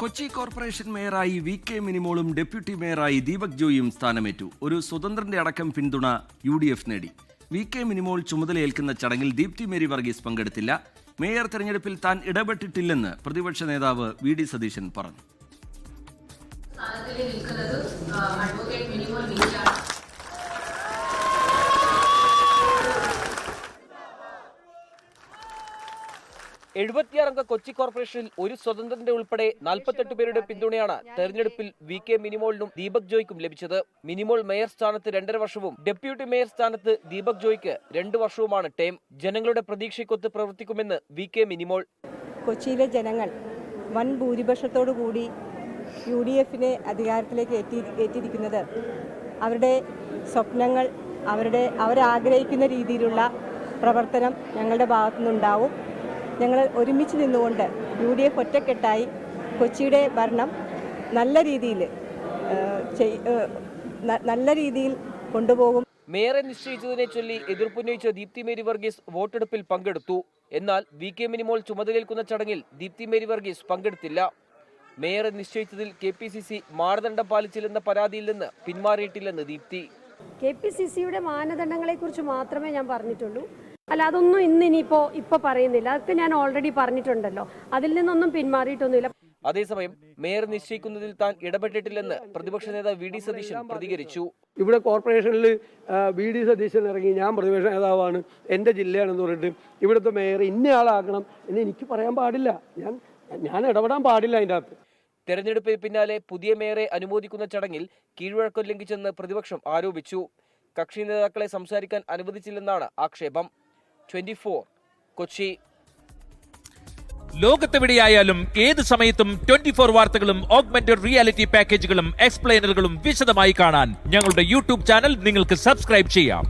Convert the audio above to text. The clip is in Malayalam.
കൊച്ചി കോർപ്പറേഷൻ മേയറായി VK മിനിമോളും ഡെപ്യൂട്ടി മേയറായി ദീപക് ജോയിയും സ്ഥാനമേറ്റു. ഒരു സ്വതന്ത്രന്റെ അടക്കം പിന്തുണ UDF നേടി. VK മിനിമോൾ ചുമതലയേൽക്കുന്ന ചടങ്ങിൽ ദീപ്തി മേരി വർഗീസ് പങ്കെടുത്തില്ല. മേയർ തെരഞ്ഞെടുപ്പിൽ താൻ ഇടപെട്ടിട്ടില്ലെന്ന് പ്രതിപക്ഷ നേതാവ് VD സതീശൻ പറഞ്ഞു. അംഗ കൊച്ചി കോർപ്പറേഷനിൽ ഒരു സ്വതന്ത്രന്റെ ഉൾപ്പെടെ 48 പേരുടെ പിന്തുണയാണ് തെരഞ്ഞെടുപ്പിൽ VK മിനിമോളിനും ദീപക് ജോയ്ക്കും ലഭിച്ചത്. മിനിമോൾ മേയർ സ്ഥാനത്ത് 2.5 വർഷവും ഡെപ്യൂട്ടി മേയർ സ്ഥാനത്ത് ദീപക് ജോയ്ക്ക് 2 വർഷവുമാണ് ടേം. ജനങ്ങളുടെ പ്രതീക്ഷയ്ക്കൊത്ത് പ്രവർത്തിക്കുമെന്ന് VK മിനിമോൾ. കൊച്ചിയിലെ ജനങ്ങൾ വൻ ഭൂരിപക്ഷത്തോടു കൂടി UDFനെ അധികാരത്തിലേക്ക് ഏറ്റിരിക്കുന്നത് അവരുടെ സ്വപ്നങ്ങൾ അവരാഗ്രഹിക്കുന്ന രീതിയിലുള്ള പ്രവർത്തനം ഞങ്ങളുടെ ഭാഗത്തുനിന്നുണ്ടാവും. ഞങ്ങൾ ഒരുമിച്ച് നിന്നുകൊണ്ട് UDF ഒറ്റക്കെട്ടായി കൊച്ചിയുടെ ഭരണം നല്ല രീതിയിൽ കൊണ്ടുപോകും. മേയറെ നിശ്ചയിച്ചതിനെ ചൊല്ലി എതിർപ്പുന്നയിച്ച ദീപ്തി മേരി വർഗീസ് വോട്ടെടുപ്പിൽ പങ്കെടുത്തു. എന്നാൽ VK മിനിമോൾ ചുമതലയേൽക്കുന്ന ചടങ്ങിൽ ദീപ്തി മേരി വർഗീസ് പങ്കെടുത്തില്ല. മേയറെ നിശ്ചയിച്ചതിൽ KPCC മാനദണ്ഡം പാലിച്ചില്ലെന്ന പരാതിയിൽ നിന്ന് പിന്മാറിയിട്ടില്ലെന്ന് ദീപ്തി. KPCCയുടെ മാനദണ്ഡങ്ങളെക്കുറിച്ച് മാത്രമേ ഞാൻ പറഞ്ഞിട്ടുള്ളൂ. അല്ല, അതൊന്നും ഇന്നിപ്പോൾ പറയുന്നില്ല. അതൊക്കെ ഞാൻ ഓൾറെഡി പറഞ്ഞിട്ടുണ്ടല്ലോ. അതിൽ നിന്നൊന്നും പിന്മാറിയിട്ടൊന്നുമില്ല. അതേസമയം മേയർ നിശ്ചയിക്കുന്നതിൽ താൻ ഇടപെട്ടിട്ടില്ലെന്ന് പ്രതിപക്ഷ നേതാവ് VD സതീശൻ പ്രതികരിച്ചു. ഇവിടെ കോർപ്പറേഷനിൽ VD സതീശൻ ഇറങ്ങി ഞാൻ പ്രതിപക്ഷ നേതാവാണ്, എൻ്റെ ജില്ലയാണെന്ന് പറഞ്ഞിട്ട് ഇവിടുത്തെ മേയർ ഇന്നയാളാക്കണം എന്ന് എനിക്ക് പറയാൻ പാടില്ല. ഞാൻ ഇടപെടാൻ പാടില്ല അതിൻ്റെ അകത്ത്. തെരഞ്ഞെടുപ്പിന് പിന്നാലെ പുതിയ മേയറെ അനുമോദിക്കുന്ന ചടങ്ങിൽ കീഴ്വഴക്കം ലംഘിച്ചെന്ന് പ്രതിപക്ഷം ആരോപിച്ചു. കക്ഷി നേതാക്കളെ സംസാരിക്കാൻ അനുവദിച്ചില്ലെന്നാണ് ആക്ഷേപം. 24 കൊച്ചി. ലോകത്തെവിടെയായാലും ഏത് സമയത്തും 24 വാർത്തകളും ഓഗ്മെന്റഡ് റിയാലിറ്റി പാക്കേജുകളും എക്സ്പ്ലെയിനറുകളും വിശദമായി കാണാൻ ഞങ്ങളുടെ YouTube ചാനൽ നിങ്ങൾക്ക് സബ്സ്ക്രൈബ് ചെയ്യാം.